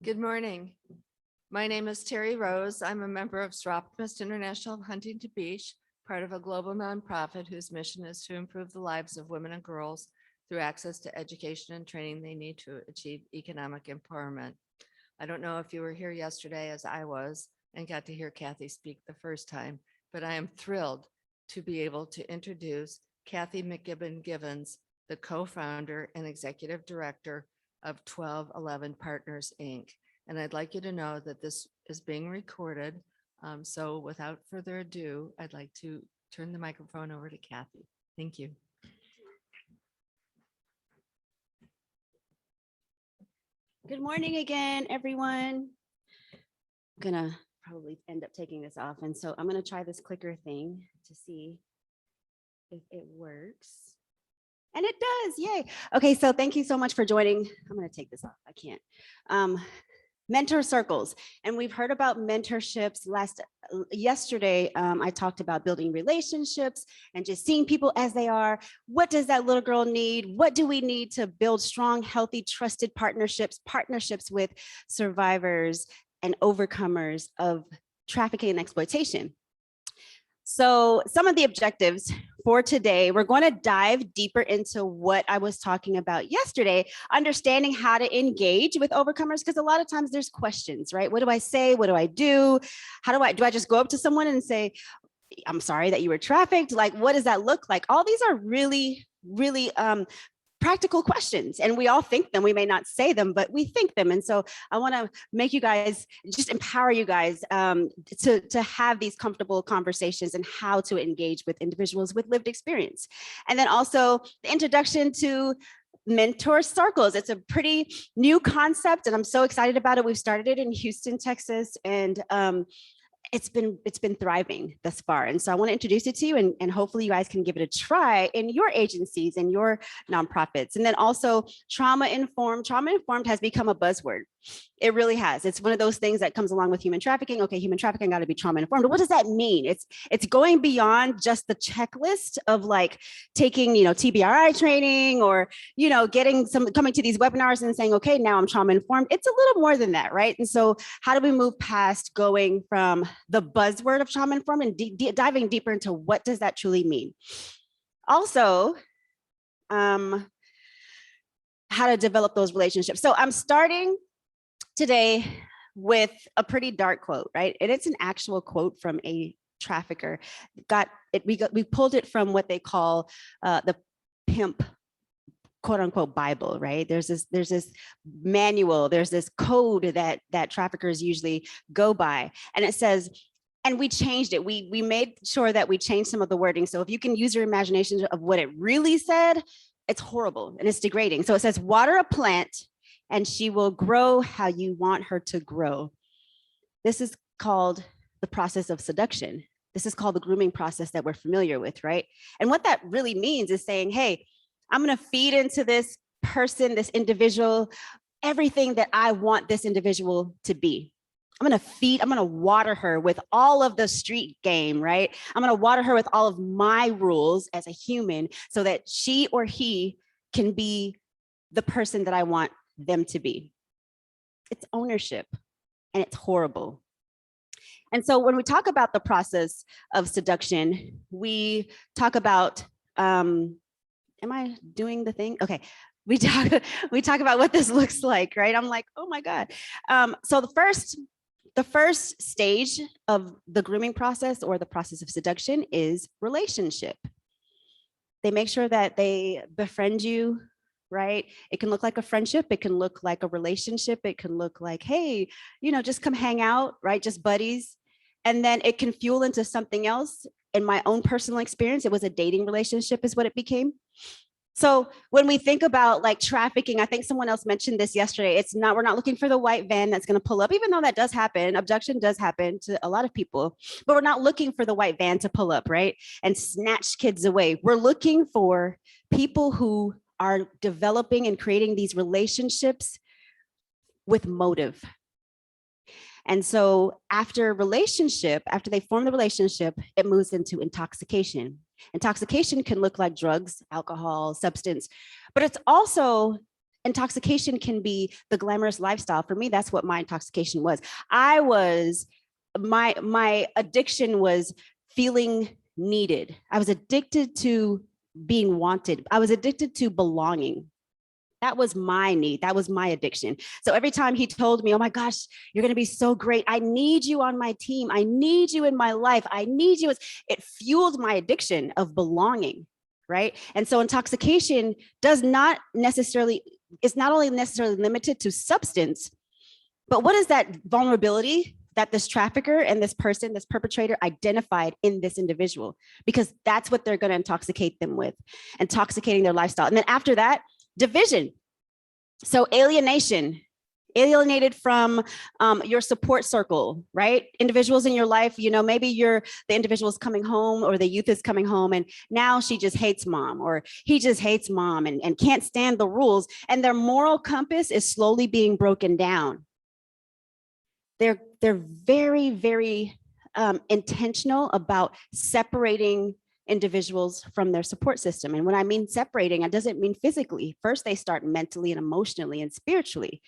Good morning. My name is Terry Rose. I'm a member of Optimist International of Huntington Beach, part of a global nonprofit whose mission is to improve the lives of women and girls through access to education and training they need to achieve economic empowerment. I don't know if you were here yesterday as I was and got to hear Kathy speak the first time, but I am thrilled to be able to introduce Kathy McGibbon Givens, the co-founder and executive director of 1211 Partners, Inc. And I'd like you to know that this is being recorded. So without further ado, I'd like to turn the microphone over to Kathy. Thank you. Good morning again, everyone. I'm gonna probably end up taking this off. And so I'm gonna try this clicker thing to see if it works. And it does, yay. Okay, so thank you so much for joining. I'm gonna take this off, I can't. Mentor circles, and we've heard about mentorships. Yesterday, I talked about building relationships and just seeing people as they are. What does that little girl need? What do we need to build strong, healthy, trusted partnerships with survivors and overcomers of trafficking and exploitation? So some of the objectives for today, we're going to dive deeper into what I was talking about yesterday, understanding how to engage with overcomers, because a lot of times there's questions, right? What do I say? What do I do? Do I just go up to someone and say, I'm sorry that you were trafficked? Like, what does that look like? All these are really, really practical questions, and we all think them. We may not say them, but we think them. And so I want to make you guys, just empower you guys to have these comfortable conversations and how to engage with individuals with lived experience. And then also the introduction to mentor circles. It's a pretty new concept, and I'm so excited about it. We've started it in Houston, Texas, and it's been thriving thus far. And so I want to introduce it to you, and hopefully you guys can give it a try in your agencies and your nonprofits. And then also trauma informed has become a buzzword. It really has. It's one of those things that comes along with human trafficking. Okay, human trafficking got to be trauma informed. What does that mean? It's going beyond just the checklist of like taking, TBRI training or, coming to these webinars and saying, okay, now I'm trauma informed. It's a little more than that, right? And so how do we move past going from the buzzword of trauma informed and diving deeper into what does that truly mean? Also, how to develop those relationships. So I'm starting today with a pretty dark quote, right? And it's an actual quote from a trafficker. We pulled it from what they call the pimp, quote unquote, Bible, right? There's this manual, there's this code that traffickers usually go by. And it says, and we changed it. We made sure that we changed some of the wording. So if you can use your imagination of what it really said, it's horrible and it's degrading. So it says, water a plant and she will grow how you want her to grow. This is called the process of seduction. This is called the grooming process that we're familiar with, right? And what that really means is saying, hey, I'm going to feed into this person, this individual, everything that I want this individual to be. I'm going to water her with all of the street game, right? I'm going to water her with all of my rules as a human so that she or he can be the person that I want them to be. It's ownership, and it's horrible. And so when we talk about the process of seduction, we talk about, am I doing the thing? Okay. We talk about what this looks like, right? I'm like, oh my God. So the first stage of the grooming process or the process of seduction is relationship. They make sure that they befriend you, right? It can look like a friendship. It can look like a relationship. It can look like, hey, just come hang out, right? Just buddies. And then it can fuel into something else. In my own personal experience, it was a dating relationship is what it became. So when we think about like trafficking, I think someone else mentioned this yesterday. We're not looking for the white van that's going to pull up, even though that does happen. Abduction does happen to a lot of people, but we're not looking for the white van to pull up, right? And snatch kids away. We're looking for people who are developing and creating these relationships with motive. And so after they form the relationship, it moves into intoxication. Intoxication can look like drugs, alcohol, substance, but it's also intoxication can be the glamorous lifestyle. For me, that's what my intoxication was. My addiction was feeling needed. I was addicted to being wanted. I was addicted to belonging. That was my need. That was my addiction. So every time he told me, oh my gosh, you're going to be so great. I need you on my team. I need you in my life. I need you. It fueled my addiction of belonging, right? And so intoxication is not only necessarily limited to substance, but what is that vulnerability that this trafficker and this person, this perpetrator identified in this individual? Because that's what they're going to intoxicate them with, intoxicating their lifestyle. And then after that, division. So alienation, alienated from your support circle, right? Individuals in your life, maybe the individual is coming home or the youth is coming home and now she just hates mom or he just hates mom and can't stand the rules. And their moral compass is slowly being broken down. They're very, very intentional about separating individuals from their support system. And when I mean separating, it doesn't mean physically. First, they start mentally and emotionally and spiritually.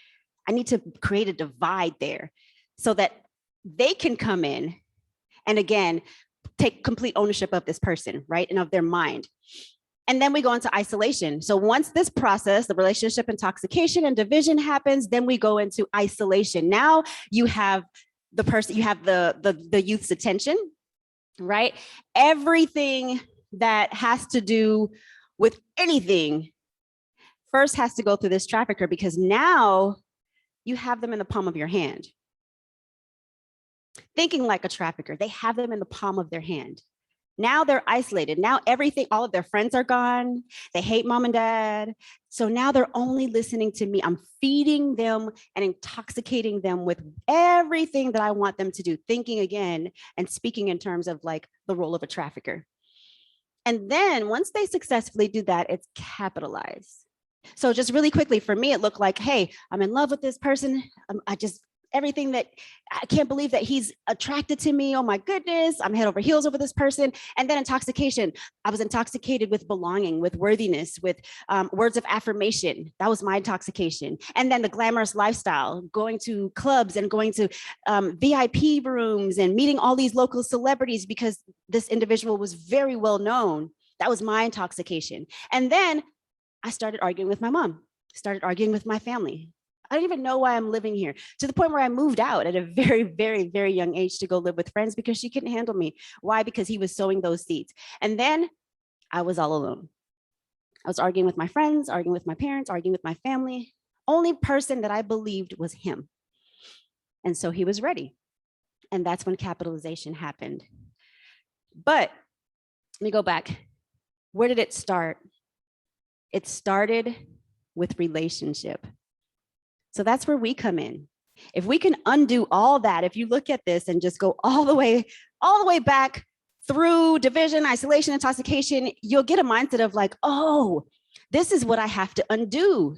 I need to create a divide there so that they can come in and again, take complete ownership of this person, right? And of their mind. And then we go into isolation. So once this process, the relationship intoxication and division happens, then we go into isolation. Now you have the person, you have the youth's attention, right? Everything that has to do with anything first has to go through this trafficker because now you have them in the palm of your hand. Thinking like a trafficker, they have them in the palm of their hand. Now they're isolated. Now everything, all of their friends are gone. They hate mom and dad. So now they're only listening to me. I'm feeding them and intoxicating them with everything that I want them to do, thinking again and speaking in terms of like the role of a trafficker. And then once they successfully do that, it's capitalized. So just really quickly, for me, it looked like, hey, I'm in love with this person. Everything that I can't believe that he's attracted to me. Oh my goodness, I'm head over heels over this person. And then intoxication. I was intoxicated with belonging, with worthiness, with words of affirmation. That was my intoxication. And then the glamorous lifestyle, going to clubs and going to VIP rooms and meeting all these local celebrities because this individual was very well known. That was my intoxication. And then I started arguing with my mom, started arguing with my family. I don't even know why I'm living here, to the point where I moved out at a very, very, very young age to go live with friends because she couldn't handle me. Why? Because he was sowing those seeds. And then I was all alone. I was arguing with my friends, arguing with my parents, arguing with my family. Only person that I believed was him. And so he was ready. And that's when capitalization happened. But let me go back. Where did it start? It started with relationship. So that's where we come in. If we can undo all that, if you look at this and just go all the way back through division, isolation, intoxication, you'll get a mindset of like, oh, this is what I have to undo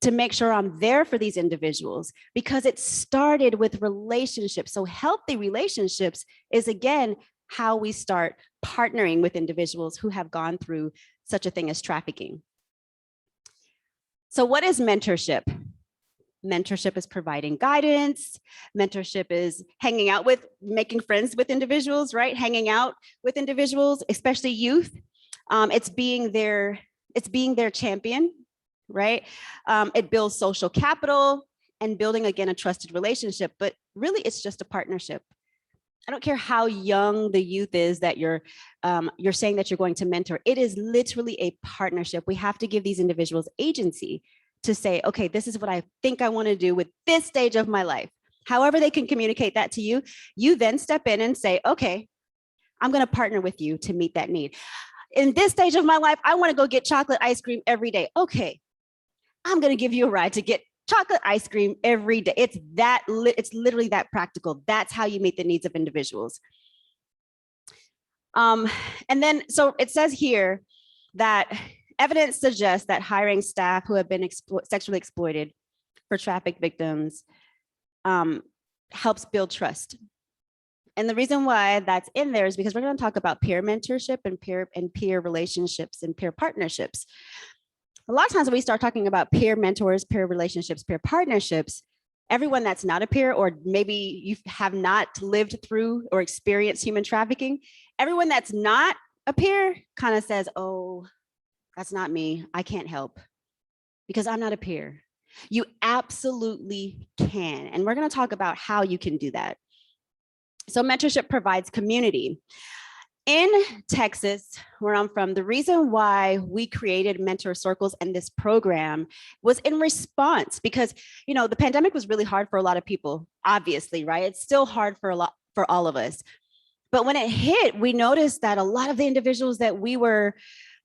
to make sure I'm there for these individuals, because it started with relationships. So healthy relationships is, again, how we start partnering with individuals who have gone through such a thing as trafficking. So what is mentorship? Mentorship is providing guidance. Mentorship is hanging out with, making friends with individuals, right? Hanging out with individuals, especially youth. It's being their champion, right? It builds social capital and building, again, a trusted relationship, but really it's just a partnership. I don't care how young the youth is that you're saying that you're going to mentor. It is literally a partnership. We have to give these individuals agency to say, okay, this is what I think I want to do with this stage of my life. However they can communicate that to you, you then step in and say, okay, I'm going to partner with you to meet that need. In this stage of my life, I want to go get chocolate ice cream every day. Okay, I'm going to give you a ride to get chocolate ice cream every day. It's literally that practical. That's how you meet the needs of individuals. And then, so it says here that evidence suggests that hiring staff who have been sexually exploited for traffic victims helps build trust. And the reason why that's in there is because we're going to talk about peer mentorship and peer relationships and peer partnerships. A lot of times when we start talking about peer mentors, peer relationships, peer partnerships, everyone that's not a peer, or maybe you have not lived through or experienced human trafficking, everyone that's not a peer kind of says, oh, that's not me. I can't help because I'm not a peer. You absolutely can. And we're going to talk about how you can do that. So mentorship provides community. In Texas, where I'm from, the reason why we created mentor circles and this program was in response because, you know, the pandemic was really hard for a lot of people, obviously, right? It's still hard for all of us. But when it hit, we noticed that a lot of the individuals that we were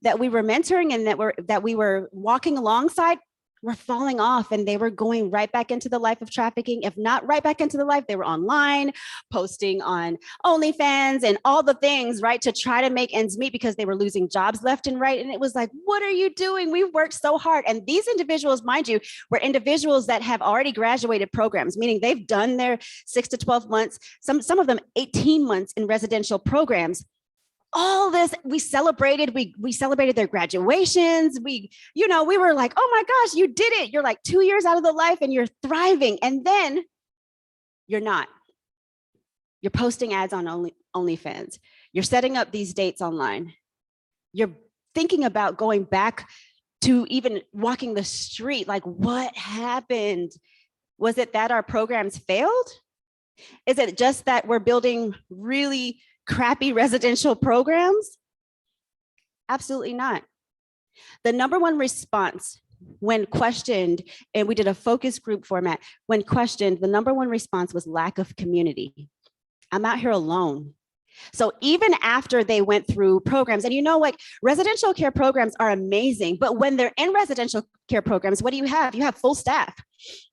mentoring and that we were walking alongside were falling off, and they were going right back into the life of trafficking. If not right back into the life, they were online, posting on OnlyFans and all the things, right, to try to make ends meet because they were losing jobs left and right. And it was like, what are you doing? We've worked so hard. And these individuals, mind you, were individuals that have already graduated programs, meaning they've done their 6 to 12 months, some of them 18 months in residential programs. All this, we celebrated their graduations. We were like, oh my gosh, you did it. You're like 2 years out of the life and you're thriving. And then you're not. You're posting ads on OnlyFans. You're setting up these dates online. You're thinking about going back to even walking the street. Like, what happened? Was it that our programs failed? Is it just that we're building really crappy residential programs? Absolutely not. The number one response when questioned, and we did a focus group format, when questioned, the number one response was lack of community. I'm out here alone. So even after they went through programs, and like residential care programs are amazing, but when they're in residential care programs, what do? You have full staff.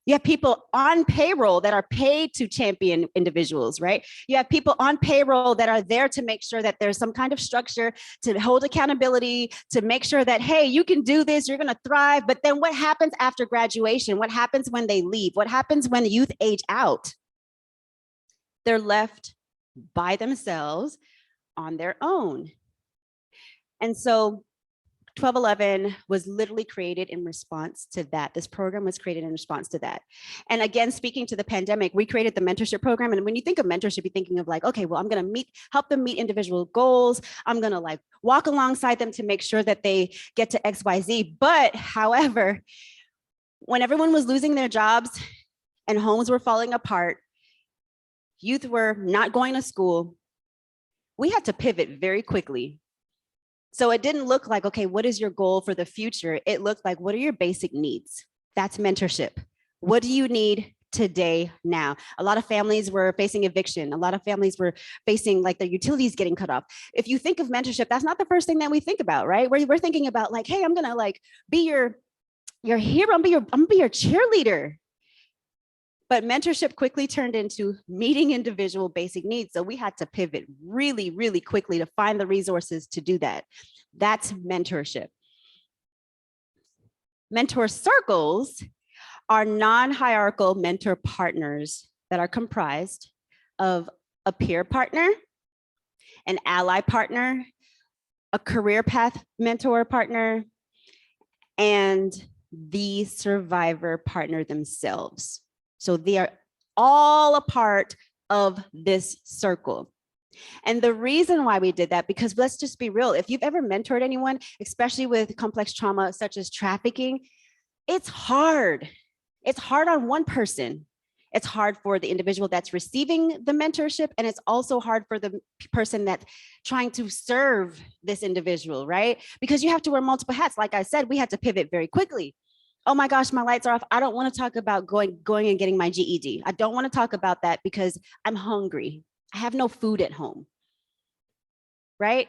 You have people on payroll that are paid to champion individuals, right? You have people on payroll that are there to make sure that there's some kind of structure to hold accountability, to make sure that, hey, you can do this, you're going to thrive. But then what happens after graduation? What happens when they leave? What happens when the youth age out? They're left by themselves on their own. And so 1211 was literally created in response to that. This program was created in response to that. And again, speaking to the pandemic, we created the mentorship program. And when you think of mentorship, you're thinking of like, okay, well, I'm going to help them meet individual goals. I'm going to like walk alongside them to make sure that they get to XYZ. But however, when everyone was losing their jobs and homes were falling apart, youth were not going to school, we had to pivot very quickly. So it didn't look like, okay, what is your goal for the future? It looked like, what are your basic needs? That's mentorship. What do you need today, now? A lot of families were facing eviction. A lot of families were facing like their utilities getting cut off. If you think of mentorship, that's not the first thing that we think about, right? We're thinking about like, hey, I'm gonna like be your hero, I'm gonna be your cheerleader. But mentorship quickly turned into meeting individual basic needs. So we had to pivot really, really quickly to find the resources to do that. That's mentorship. Mentor circles are non-hierarchical mentor partners that are comprised of a peer partner, an ally partner, a career path mentor partner, and the survivor partner themselves. So they are all a part of this circle. And the reason why we did that, because let's just be real, if you've ever mentored anyone, especially with complex trauma such as trafficking, it's hard. It's hard on one person. It's hard for the individual that's receiving the mentorship, and it's also hard for the person that's trying to serve this individual, right? Because you have to wear multiple hats. Like I said, we had to pivot very quickly. Oh my gosh, my lights are off. I don't want to talk about going and getting my GED. I don't want to talk about that because I'm hungry. I have no food at home, right?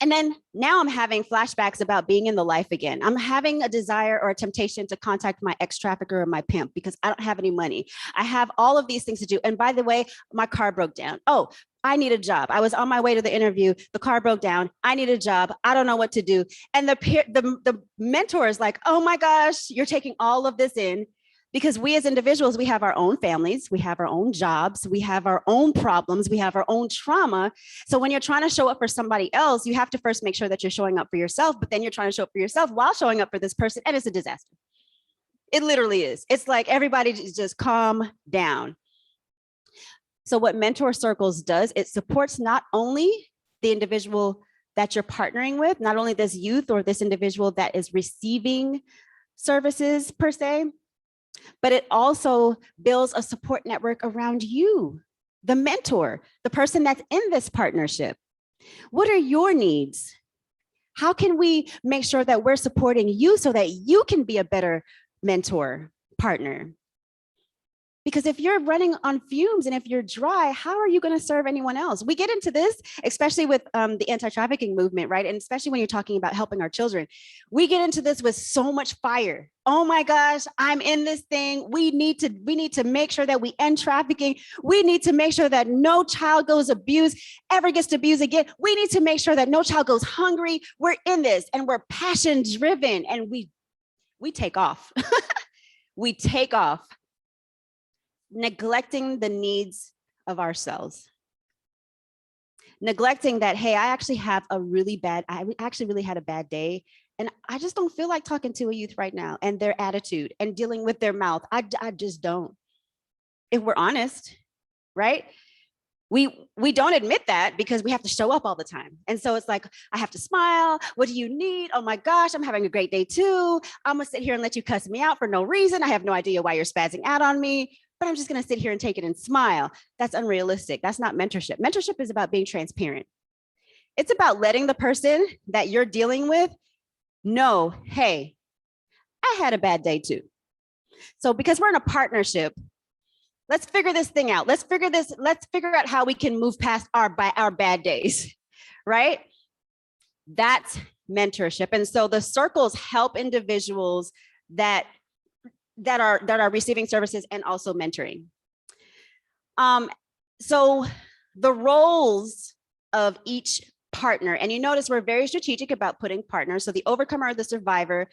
And then now I'm having flashbacks about being in the life again. I'm having a desire or a temptation to contact my ex-trafficker or my pimp because I don't have any money. I have all of these things to do. And by the way, my car broke down. Oh, I need a job. I was on my way to the interview. The car broke down. I need a job. I don't know what to do. And the mentor is like, oh my gosh, you're taking all of this in. Because we as individuals, we have our own families, we have our own jobs, we have our own problems, we have our own trauma. So when you're trying to show up for somebody else, you have to first make sure that you're showing up for yourself, but then you're trying to show up for yourself while showing up for this person, and it's a disaster. It literally is. It's like everybody just calm down. So what Mentor Circles does, it supports not only the individual that you're partnering with, not only this youth or this individual that is receiving services per se, but it also builds a support network around you, the mentor, the person that's in this partnership. What are your needs? How can we make sure that we're supporting you so that you can be a better mentor partner? Because if you're running on fumes and if you're dry, how are you going to serve anyone else? We get into this, especially with the anti-trafficking movement, right? And especially when you're talking about helping our children. We get into this with so much fire. Oh my gosh, I'm in this thing. We need to make sure that we end trafficking. We need to make sure that no child goes abused, ever gets abused again. We need to make sure that no child goes hungry. We're in this and we're passion driven, and we take off. We take off, neglecting the needs of ourselves. Neglecting that, hey, I actually had a really bad day, and I just don't feel like talking to a youth right now, and their attitude and dealing with their mouth. I just don't. If we're honest, right? We don't admit that because we have to show up all the time. And so it's like, I have to smile. What do you need? Oh my gosh, I'm having a great day too. I'm gonna sit here and let you cuss me out for no reason. I have no idea why you're spazzing out on me, but I'm just gonna sit here and take it and smile. That's unrealistic. That's not mentorship. Mentorship is about being transparent. It's about letting the person that you're dealing with know, hey, I had a bad day too. So because we're in a partnership, let's figure this thing out. Let's figure out how we can move past our bad days, right? That's mentorship. And so the circles help individuals that are receiving services and also mentoring. So the roles of each partner, and you notice we're very strategic about putting partners. So the overcomer or the survivor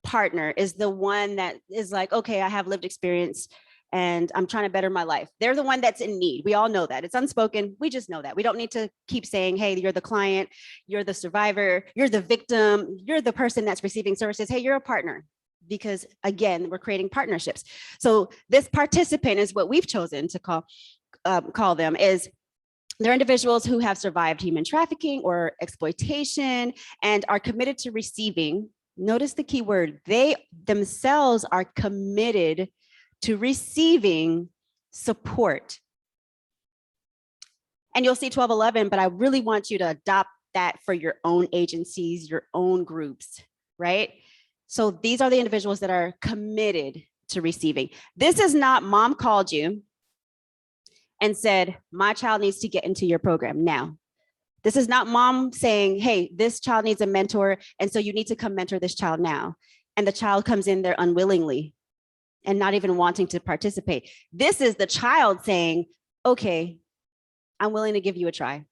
partner is the one that is like, okay, I have lived experience and I'm trying to better my life. They're the one that's in need. We all know that. It's unspoken. We just know that. We don't need to keep saying, hey, you're the client, you're the survivor, you're the victim, you're the person that's receiving services. Hey, you're a partner. Because again, we're creating partnerships. So this participant is what we've chosen to call them, is they're individuals who have survived human trafficking or exploitation and are committed to receiving. Notice the key word. They themselves are committed to receiving support. And you'll see 1211, but I really want you to adopt that for your own agencies, your own groups, right? So these are the individuals that are committed to receiving. This is not mom called you and said, my child needs to get into your program now. This is not mom saying, hey, this child needs a mentor, and so you need to come mentor this child now. And the child comes in there unwillingly and not even wanting to participate. This is the child saying, okay, I'm willing to give you a try.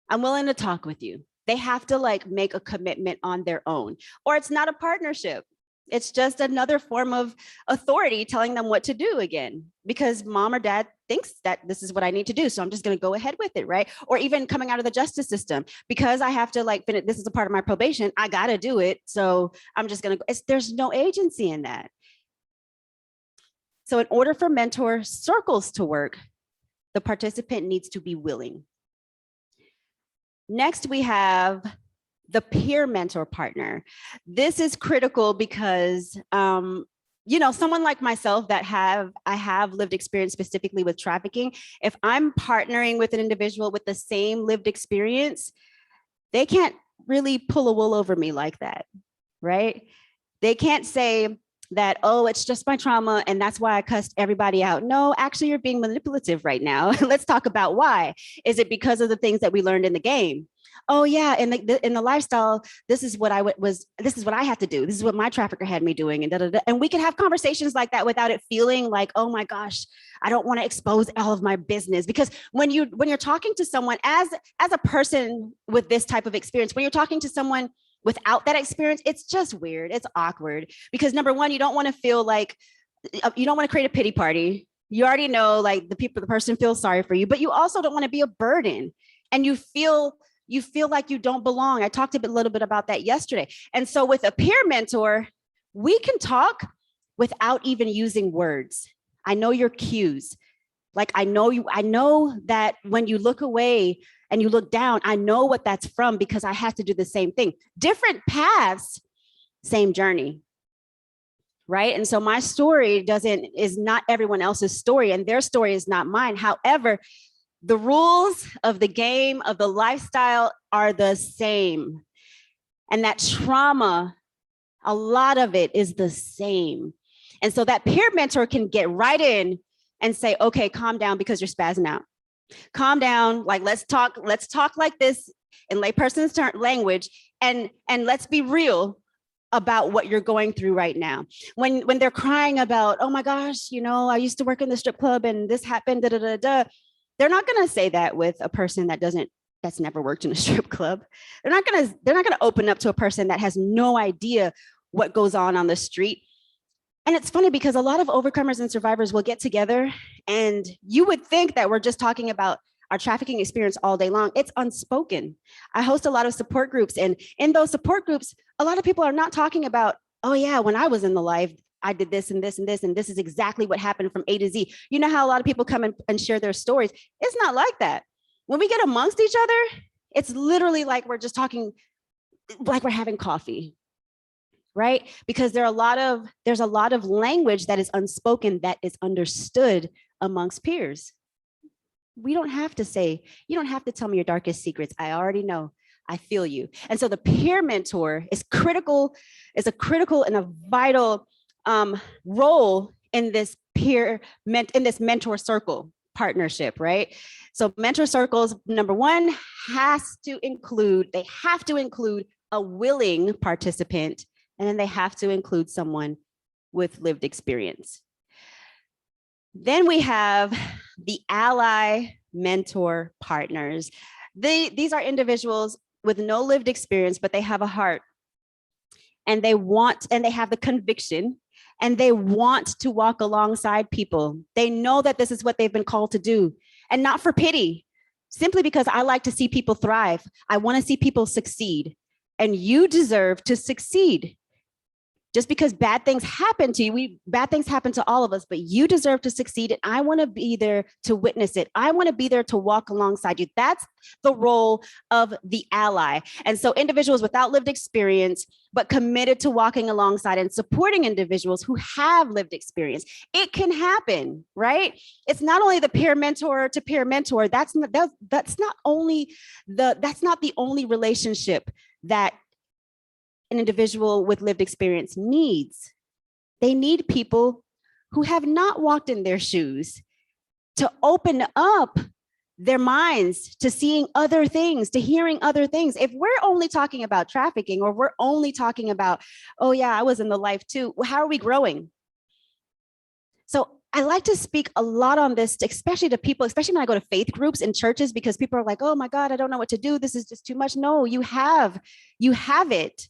I'm willing to talk with you. They have to like make a commitment on their own, or it's not a partnership. It's just another form of authority telling them what to do again, because mom or dad thinks that this is what I need to do. So I'm just going to go ahead with it, right? Or even coming out of the justice system, because I have to like, this is a part of my probation. I got to do it. So I'm just going to, there's no agency in that. So in order for mentor circles to work, the participant needs to be willing. Next, we have the peer mentor partner. This is critical because, someone like myself I have lived experience specifically with trafficking. If I'm partnering with an individual with the same lived experience, they can't really pull a wool over me like that, right? They can't say that, oh, it's just my trauma and that's why I cussed everybody out. No, actually, you're being manipulative right now. Let's talk about why. Is it because of the things that we learned in the game? Oh yeah, in the lifestyle, this is what I had to do. This is what my trafficker had me doing, and da, da, da. And we can have conversations like that without it feeling like, oh my gosh, I don't want to expose all of my business. Because when you're talking to someone as a person with this type of experience, when you're talking to someone without that experience, it's just weird. It's awkward because number one, you don't want to feel like you don't want to create a pity party. You already know, like, the person feels sorry for you, but you also don't want to be a burden. And you feel like you don't belong. I talked a little bit about that yesterday. And so with a peer mentor, we can talk without even using words. I know your cues. Like, I know that when you look away and you look down, I know what that's from because I have to do the same thing. Different paths, same journey. Right? And so my story is not everyone else's story, and their story is not mine. However, the rules of the game, of the lifestyle, are the same. And that trauma, a lot of it is the same. And so that peer mentor can get right in and say, okay, calm down because you're spazzing out. Calm down, like, let's talk like this in layperson's language, and let's be real about what you're going through right now. When they're crying about, oh my gosh, I used to work in the strip club and this happened, they're not going to say that with a person that's never worked in a strip club. They're not going to open up to a person that has no idea what goes on the street. And it's funny because a lot of overcomers and survivors will get together, and you would think that we're just talking about our trafficking experience all day long. It's unspoken. I host a lot of support groups, and in those support groups, a lot of people are not talking about, oh yeah, when I was in the life, I did this and this and this, and this is exactly what happened from A to Z. You know how a lot of people come and share their stories? It's not like that. When we get amongst each other, it's literally like we're just talking, like we're having coffee, right? Because there's a lot of language that is unspoken that is understood amongst peers. You don't have to tell me your darkest secrets. I already know. I feel you. And so the peer mentor is a critical and a vital role in this mentor circle partnership, right? So mentor circles, number one, they have to include a willing participant, and then they have to include someone with lived experience. Then we have the ally mentor partners. These are individuals with no lived experience, but they have a heart, and they have the conviction, and they want to walk alongside people. They know that this is what they've been called to do, and not for pity, simply because I like to see people thrive. I want to see people succeed, and you deserve to succeed. Just because bad things happen to you, bad things happen to all of us, but you deserve to succeed, and I want to be there to witness it. I want to be there to walk alongside you. That's the role of the ally. And so individuals without lived experience, but committed to walking alongside and supporting individuals who have lived experience. It can happen, right? It's not only the peer mentor to peer mentor. That's not the only relationship that an individual with lived experience needs. They need people who have not walked in their shoes to open up their minds to seeing other things, to hearing other things. If we're only talking about trafficking, or we're only talking about, oh yeah, I was in the life too, how are we growing? So I like to speak a lot on this, especially to people, especially when I go to faith groups in churches, because people are like, oh my God, I don't know what to do. This is just too much. No, you have it.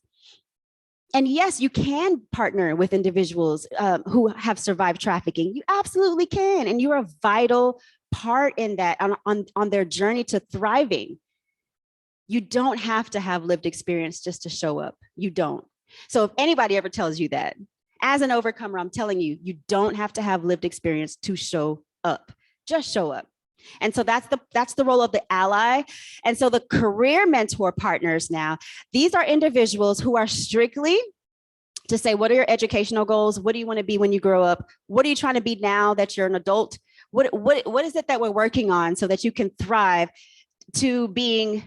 And yes, you can partner with individuals who have survived trafficking. You absolutely can. And you're a vital part in that on their journey to thriving. You don't have to have lived experience just to show up. You don't. So if anybody ever tells you that, as an overcomer, I'm telling you, you don't have to have lived experience to show up. Just show up. And so that's the role of the ally. And so the career mentor partners now, these are individuals who are strictly to say, what are your educational goals? What do you want to be when you grow up? What are you trying to be now that you're an adult? What is it that we're working on so that you can thrive to being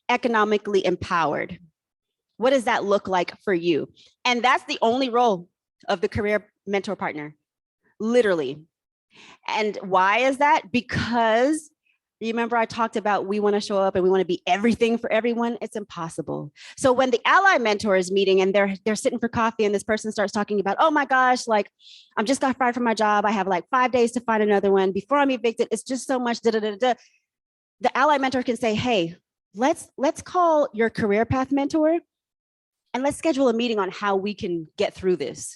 economically empowered? What does that look like for you? And that's the only role of the career mentor partner, literally. And why is that? Because you remember I talked about we want to show up and we want to be everything for everyone. It's impossible. So when the ally mentor is meeting and they're sitting for coffee and this person starts talking about, oh my gosh, like I'm just got fired from my job. I have like 5 days to find another one before I'm evicted. It's just so much. The ally mentor can say, hey, let's call your career path mentor and let's schedule a meeting on how we can get through this.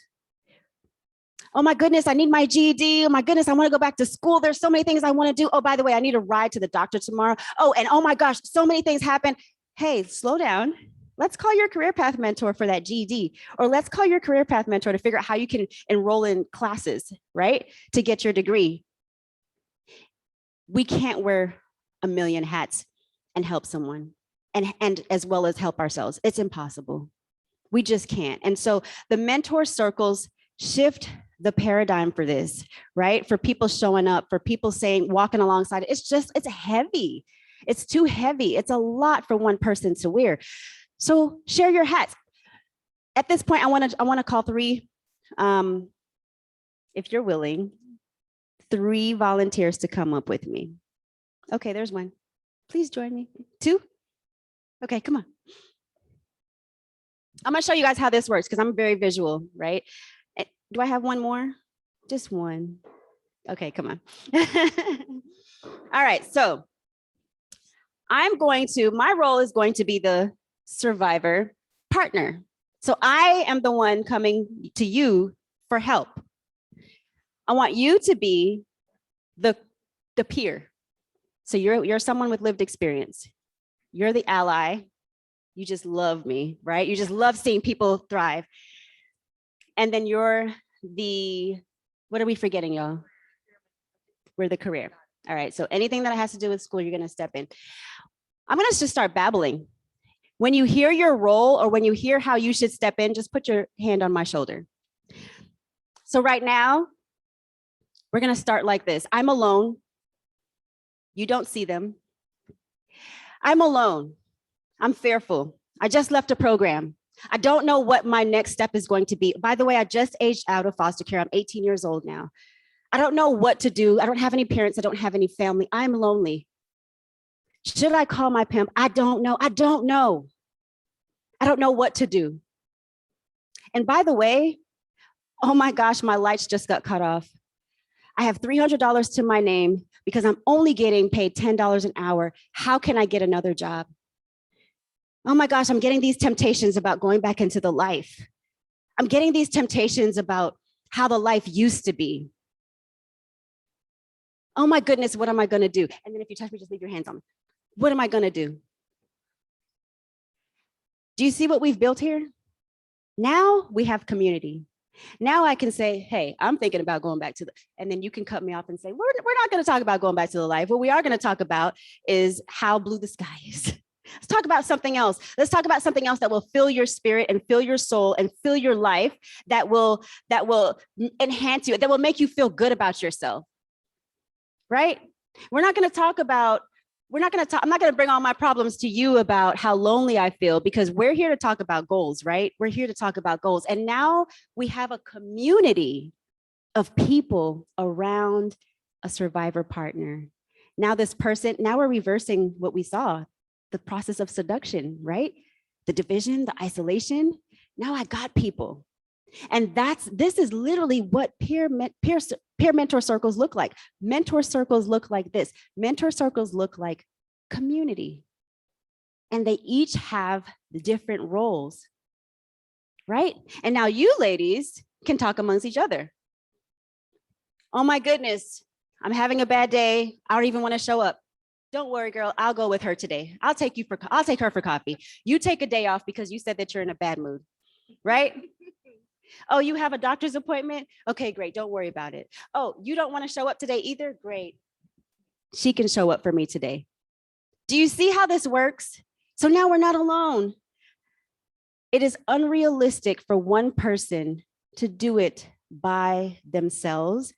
Oh my goodness, I need my GED. Oh my goodness, I want to go back to school. There's so many things I want to do. Oh, by the way, I need a ride to the doctor tomorrow. Oh, and oh my gosh, so many things happen. Hey, slow down. Let's call your career path mentor for that GED, or let's call your career path mentor to figure out how you can enroll in classes, right? To get your degree. We can't wear a million hats and help someone and as well as help ourselves. It's impossible. We just can't. And so the mentor circles shift the paradigm for this, right? For people showing up, for people saying, walking alongside it. It's heavy. It's too heavy. It's a lot for one person to wear. So share your hats. At this point, I want to call three, if you're willing, 3 volunteers to come up with me. Okay, there's one. Please join me. 2? Okay, come on. I'm gonna show you guys how this works because I'm very visual, right? Do I have one more? Just one. Okay, come on. All right, so my role is going to be the survivor partner. So I am the one coming to you for help. I want you to be the peer. So you're someone with lived experience. You're the ally. You just love me, right? You just love seeing people thrive. And then you're what are we forgetting, y'all? We're the career. All right, so anything that has to do with school, you're gonna step in. I'm gonna just start babbling. When you hear your role or when you hear how you should step in, just put your hand on my shoulder. So right now, we're gonna start like this. I'm alone. You don't see them. I'm alone. I'm fearful. I just left a program. I don't know what my next step is going to be. By the way, I just aged out of foster care. I'm 18 years old now. I don't know what to do. I don't have any parents. I don't have any family. I'm lonely. Should I call my pimp? I don't know. I don't know. I don't know what to do. And by the way, oh my gosh, my lights just got cut off. I have $300 to my name because I'm only getting paid $10 an hour. How can I get another job? Oh my gosh, I'm getting these temptations about going back into the life. I'm getting these temptations about how the life used to be. Oh my goodness, what am I gonna do? And then if you touch me, just leave your hands on me. What am I gonna do? Do you see what we've built here? Now we have community. Now I can say, hey, I'm thinking about going back to and then you can cut me off and say, we're not gonna talk about going back to the life. What we are gonna talk about is how blue the sky is. Let's talk about something else. Let's talk about something else that will fill your spirit and fill your soul and fill your life, that will enhance you, that will make you feel good about yourself, right? I'm not going to bring all my problems to you about how lonely I feel, because we're here to talk about goals, right? We're here to talk about goals. And now we have a community of people around a survivor partner. Now we're reversing what we saw. The process of seduction, right? The division, the isolation. Now I got people. And this is literally what peer mentor circles look like. Mentor circles look like this. Mentor circles look like community. And they each have different roles, right? And now you ladies can talk amongst each other. Oh my goodness, I'm having a bad day. I don't even want to show up. Don't worry, girl. I'll go with her today. I'll take her for coffee. You take a day off because you said that you're in a bad mood, right? Oh, you have a doctor's appointment? Okay, great. Don't worry about it. Oh, you don't want to show up today either? Great. She can show up for me today. Do you see how this works? So now we're not alone. It is unrealistic for one person to do it by themselves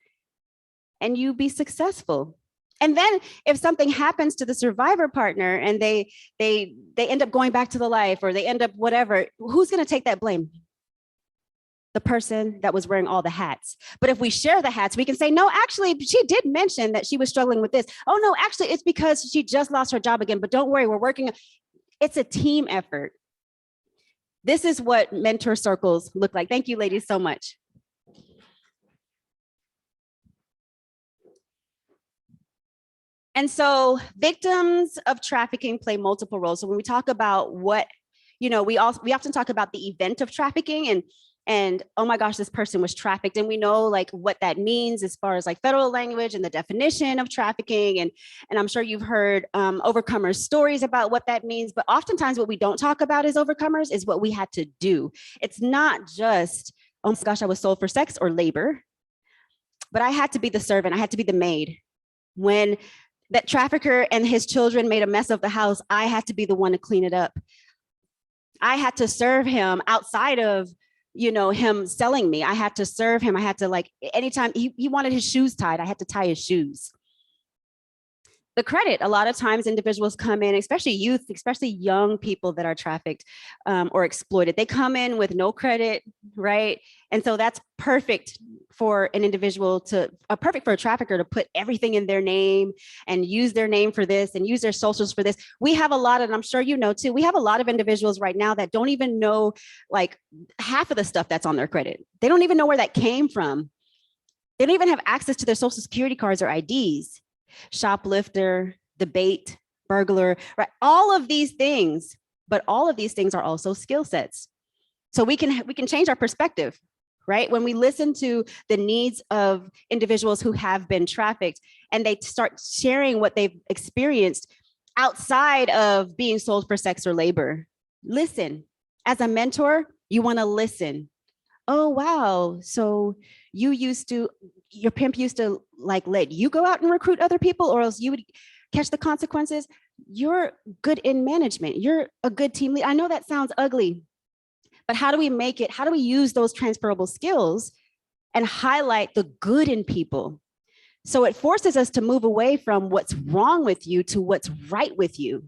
and you be successful. And then if something happens to the survivor partner and they end up going back to the life, or they end up whatever, who's going to take that blame? The person that was wearing all the hats. But if we share the hats, we can say, no, actually, she did mention that she was struggling with this. Oh, no, actually, it's because she just lost her job again. But don't worry, we're working. It's a team effort. This is what mentor circles look like. Thank you, ladies, so much. And so victims of trafficking play multiple roles. So when we talk about we often talk about the event of trafficking, and And oh my gosh, this person was trafficked. And we know like what that means as far as like federal language and the definition of trafficking. And I'm sure you've heard overcomers stories about what that means. But oftentimes what we don't talk about as overcomers is what we had to do. It's not just, oh my gosh, I was sold for sex or labor, but I had to be the servant. I had to be the maid. When that trafficker and his children made a mess of the house, I had to be the one to clean it up. I had to serve him outside of, you know, him selling me. I had to serve him. I had to, like, anytime he wanted his shoes tied, I had to tie his shoes. The credit, a lot of times individuals come in, especially youth, especially young people that are trafficked or exploited. They come in with no credit, right? And so that's perfect for an individual to, perfect for a trafficker to put everything in their name and use their name for this and use their socials for this. We have a lot, and I'm sure you know too, we have a lot of individuals right now that don't even know like half of the stuff that's on their credit. They don't even know where that came from. They don't even have access to their social security cards or IDs. Shoplifter, debate, burglar, right? All of these things, but all of these things are also skill sets. So we can change our perspective, right? When we listen to the needs of individuals who have been trafficked and they start sharing what they've experienced outside of being sold for sex or labor. Listen, as a mentor, you want to listen. Oh, wow. So your pimp used to like let you go out and recruit other people, or else you would catch the consequences. You're good in management. You're a good team lead. I know that sounds ugly, but how do we make it? How do we use those transferable skills and highlight the good in people? So it forces us to move away from what's wrong with you to what's right with you.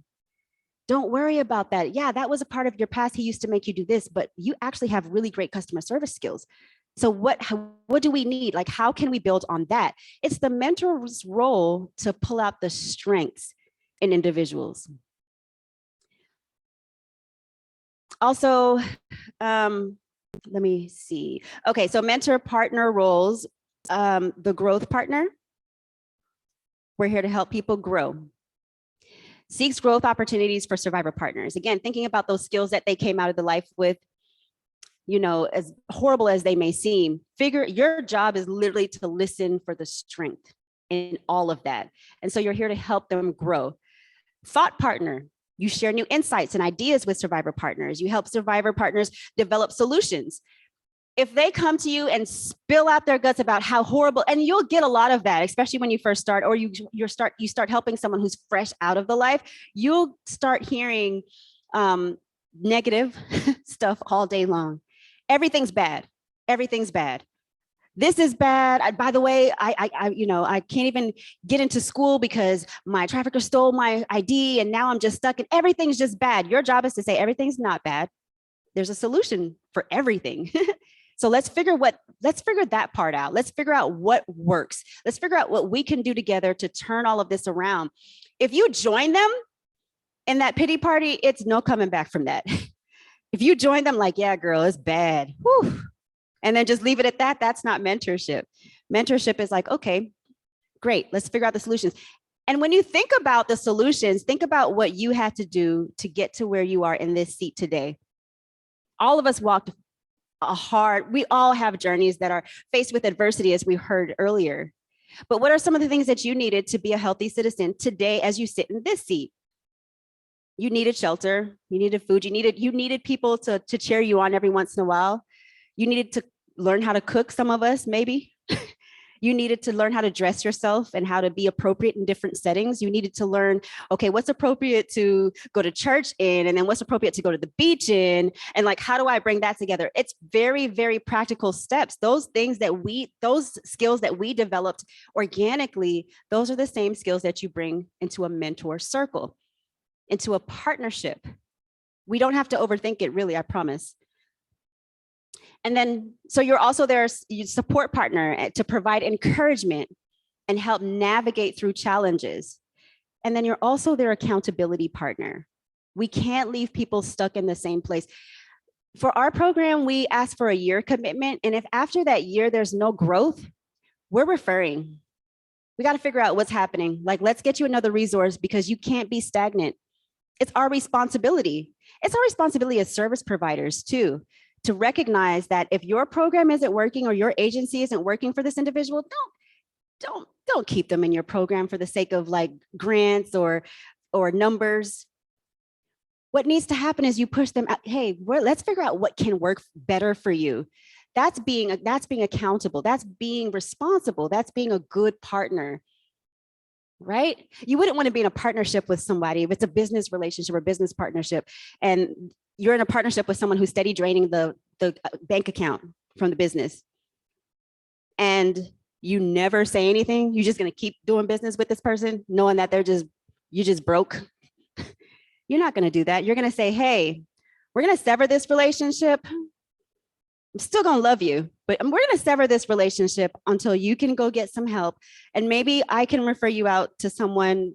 Don't worry about that. Yeah, that was a part of your past. He used to make you do this, but you actually have really great customer service skills. So what do we need? Like, how can we build on that? It's the mentor's role to pull out the strengths in individuals. Also, let me see. Okay, so mentor partner roles, the growth partner. We're here to help people grow. Seeks growth opportunities for survivor partners. Again, thinking about those skills that they came out of the life with, you know, as horrible as they may seem, your job is literally to listen for the strength in all of that. And so you're here to help them grow. Thought partner, you share new insights and ideas with survivor partners. You help survivor partners develop solutions. If they come to you and spill out their guts about how horrible, and you'll get a lot of that, especially when you first start, or you start helping someone who's fresh out of the life, you'll start hearing negative stuff all day long. Everything's bad. Everything's bad. This is bad. By the way, I can't even get into school because my trafficker stole my ID and now I'm just stuck and everything's just bad. Your job is to say everything's not bad. There's a solution for everything. So let's figure that part out. Let's figure out what works. Let's figure out what we can do together to turn all of this around. If you join them in that pity party, it's no coming back from that. If you join them like, yeah, girl, it's bad. Whew. And then just leave it at that, that's not mentorship. Mentorship is like, okay, great, let's figure out the solutions. And when you think about the solutions, think about what you had to do to get to where you are in this seat today. All of us walked we all have journeys that are faced with adversity, as we heard earlier. But what are some of the things that you needed to be a healthy citizen today as you sit in this seat? You needed shelter, you needed food, you needed people to cheer you on every once in a while. You needed to learn how to cook, some of us, maybe. You needed to learn how to dress yourself and how to be appropriate in different settings. You needed to learn, okay, what's appropriate to go to church in, and then what's appropriate to go to the beach in, and like, how do I bring that together? It's very, very practical steps. Those skills that we developed organically, those are the same skills that you bring into a mentor circle, into a partnership. We don't have to overthink it, really, I promise. And then, so you're also their support partner to provide encouragement and help navigate through challenges. And then you're also their accountability partner. We can't leave people stuck in the same place. For our program, we ask for a year commitment. And if after that year, there's no growth, we're referring. We got to figure out what's happening. Like, let's get you another resource because you can't be stagnant. It's our responsibility. It's our responsibility as service providers too, to recognize that if your program isn't working or your agency isn't working for this individual, don't keep them in your program for the sake of like grants or numbers. What needs to happen is you push them out. Hey, let's figure out what can work better for you. That's being accountable. That's being responsible. That's being a good partner, right? You wouldn't want to be in a partnership with somebody if it's a business relationship or business partnership, and you're in a partnership with someone who's steady draining the bank account from the business, and you never say anything. You're just going to keep doing business with this person, knowing that you just broke. You're not going to do that. You're going to say, hey, we're going to sever this relationship. I'm still going to love you, but we're going to sever this relationship until you can go get some help. And maybe I can refer you out to someone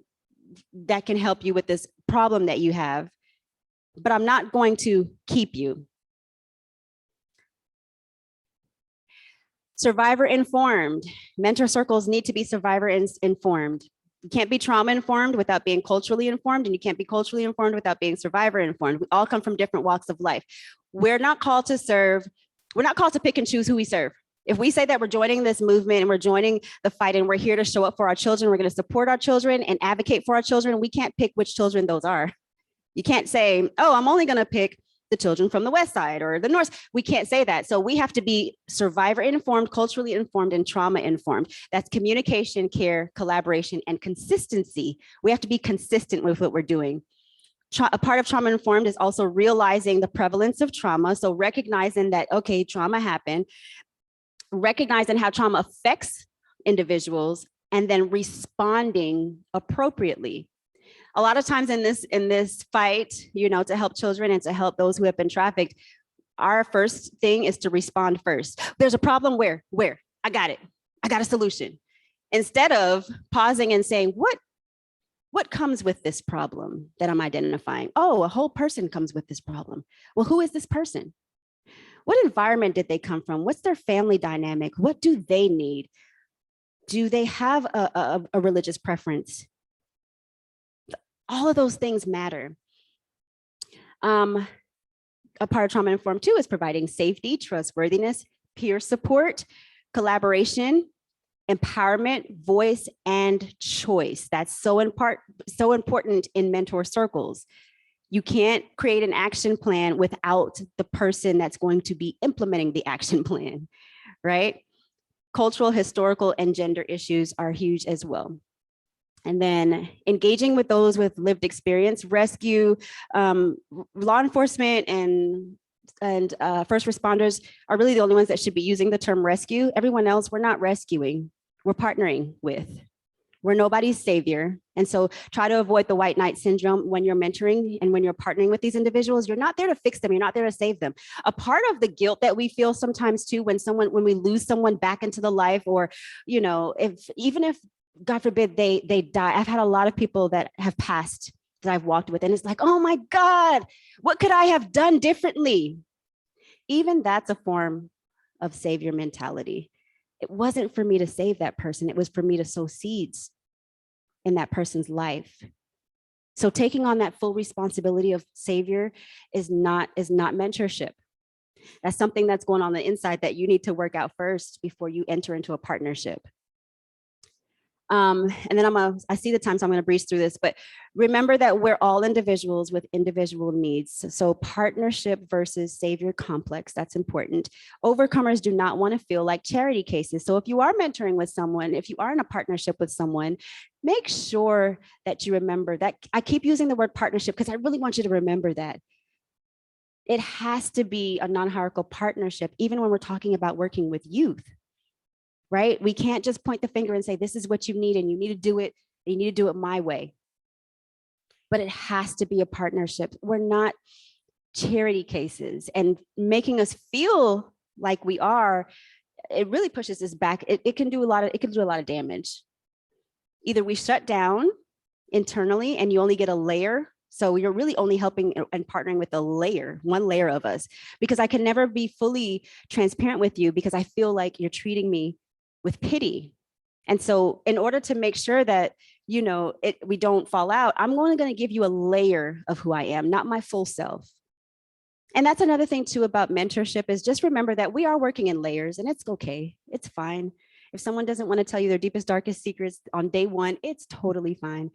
that can help you with this problem that you have, but I'm not going to keep you. Survivor informed. Mentor circles need to be survivor informed. You can't be trauma informed without being culturally informed, and you can't be culturally informed without being survivor informed. We all come from different walks of life. We're not called to serve. We're not called to pick and choose who we serve. If we say that we're joining this movement and we're joining the fight and we're here to show up for our children, we're going to support our children and advocate for our children, we can't pick which children those are. You can't say, oh, I'm only going to pick the children from the West Side or the North. We can't say that. So we have to be survivor informed, culturally informed, and trauma informed. That's communication, care, collaboration, and consistency. We have to be consistent with what we're doing. A part of trauma informed is also realizing the prevalence of trauma. So recognizing that, okay, trauma happened, recognizing how trauma affects individuals, and then responding appropriately. A lot of times in this fight, to help children and to help those who have been trafficked, our first thing is to respond first. There's a problem where? I got it. I got a solution. Instead of pausing and saying, what comes with this problem that I'm identifying? Oh, a whole person comes with this problem. Well, who is this person? What environment did they come from? What's their family dynamic? What do they need? Do they have a religious preference? All of those things matter. A part of trauma informed too is providing safety, trustworthiness, peer support, collaboration, empowerment, voice, and choice. That's so important in mentor circles. You can't create an action plan without the person that's going to be implementing the action plan, right? Cultural, historical, and gender issues are huge as well. And then engaging with those with lived experience, rescue, law enforcement and first responders are really the only ones that should be using the term rescue. Everyone else, we're not rescuing, we're partnering with. We're nobody's savior. And so try to avoid the white knight syndrome when you're mentoring and when you're partnering with these individuals. You're not there to fix them. You're not there to save them. A part of the guilt that we feel sometimes too, when we lose someone back into the life, or, even if God forbid they die. I've had a lot of people that have passed that I've walked with, and it's like, oh my God, what could I have done differently? Even that's a form of savior mentality. It wasn't for me to save that person. It was for me to sow seeds in that person's life. So taking on that full responsibility of savior is not mentorship. That's something that's going on the inside that you need to work out first before you enter into a partnership. And then I see the time, so I'm going to breeze through this, but remember that we're all individuals with individual needs. So partnership versus savior complex, that's important. Overcomers do not want to feel like charity cases. So if you are mentoring with someone, if you are in a partnership with someone, make sure that you remember that. I keep using the word partnership because I really want you to remember that. It has to be a non-hierarchical partnership, even when we're talking about working with youth. Right? We can't just point the finger and say, this is what you need and you need to do it. And you need to do it my way. But it has to be a partnership. We're not charity cases, and making us feel like we are, it really pushes us back. It can do a lot of damage. Either we shut down internally and you only get a layer. So you're really only helping and partnering with one layer of us, because I can never be fully transparent with you because I feel like you're treating me with pity. And so in order to make sure that, we don't fall out, I'm only going to give you a layer of who I am, not my full self. And that's another thing too about mentorship is just remember that we are working in layers and it's okay. It's fine. If someone doesn't want to tell you their deepest, darkest secrets on day one, it's totally fine.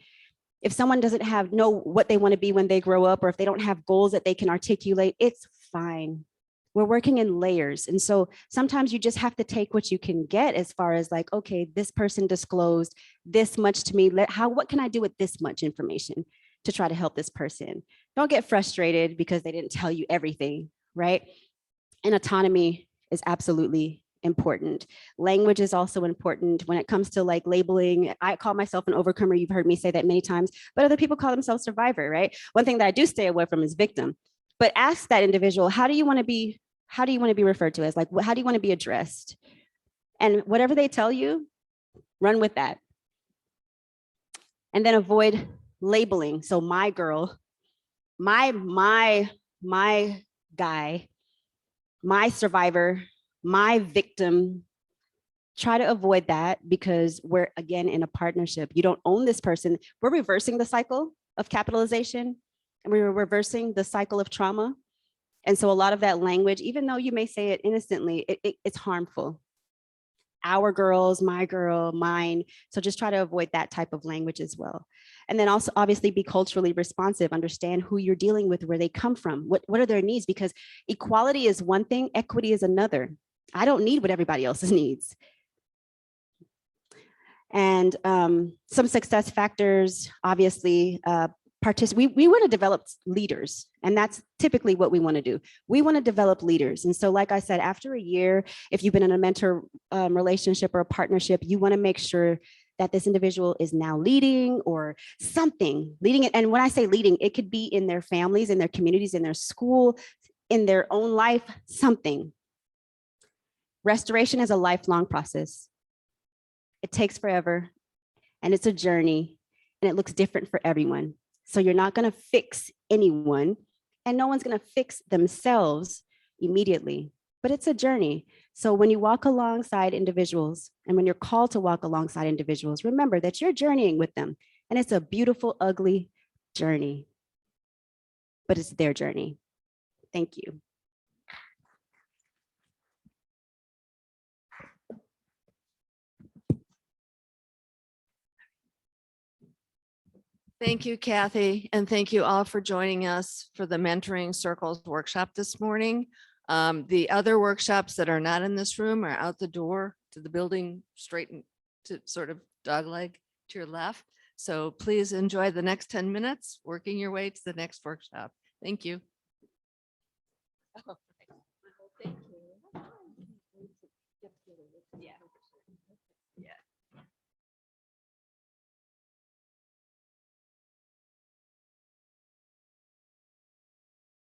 If someone doesn't know what they want to be when they grow up, or if they don't have goals that they can articulate, it's fine. We're working in layers. And so sometimes you just have to take what you can get as far as like, okay, this person disclosed this much to me. What can I do with this much information to try to help this person? Don't get frustrated because they didn't tell you everything, right? And autonomy is absolutely important. Language is also important when it comes to like labeling. I call myself an overcomer. You've heard me say that many times, but other people call themselves survivor, right? One thing that I do stay away from is victim. But ask that individual, how do you want to be referred to as? Like, how do you want to be addressed? And whatever they tell you, run with that. And then avoid labeling. So my girl, my guy, my survivor, my victim. Try to avoid that because we're, again, in a partnership. You don't own this person. We're reversing the cycle of capitalization and we're reversing the cycle of trauma. And so a lot of that language, even though you may say it innocently, it's harmful. Our girls, my girl, mine. So just try to avoid that type of language as well. And then also obviously be culturally responsive, understand who you're dealing with, where they come from, what are their needs, because equality is one thing, equity is another. I don't need what everybody else needs. And some success factors, obviously, we want to develop leaders, and that's typically what we want to do. We want to develop leaders. And so, like I said, after a year, if you've been in a mentor relationship or a partnership, you want to make sure that this individual is now leading or something, leading it. And when I say leading, it could be in their families, in their communities, in their school, in their own life, something. Restoration is a lifelong process. It takes forever, and it's a journey, and it looks different for everyone. So you're not going to fix anyone, and no one's going to fix themselves immediately, but it's a journey. So when you walk alongside individuals, and when you're called to walk alongside individuals, remember that you're journeying with them, and it's a beautiful, ugly journey, but it's their journey. Thank you. Thank you, Kathy, and thank you all for joining us for the Mentoring Circles workshop this morning. The other workshops that are not in this room are out the door to the building, straight to sort of dogleg to your left. So please enjoy the next 10 minutes working your way to the next workshop. Thank you.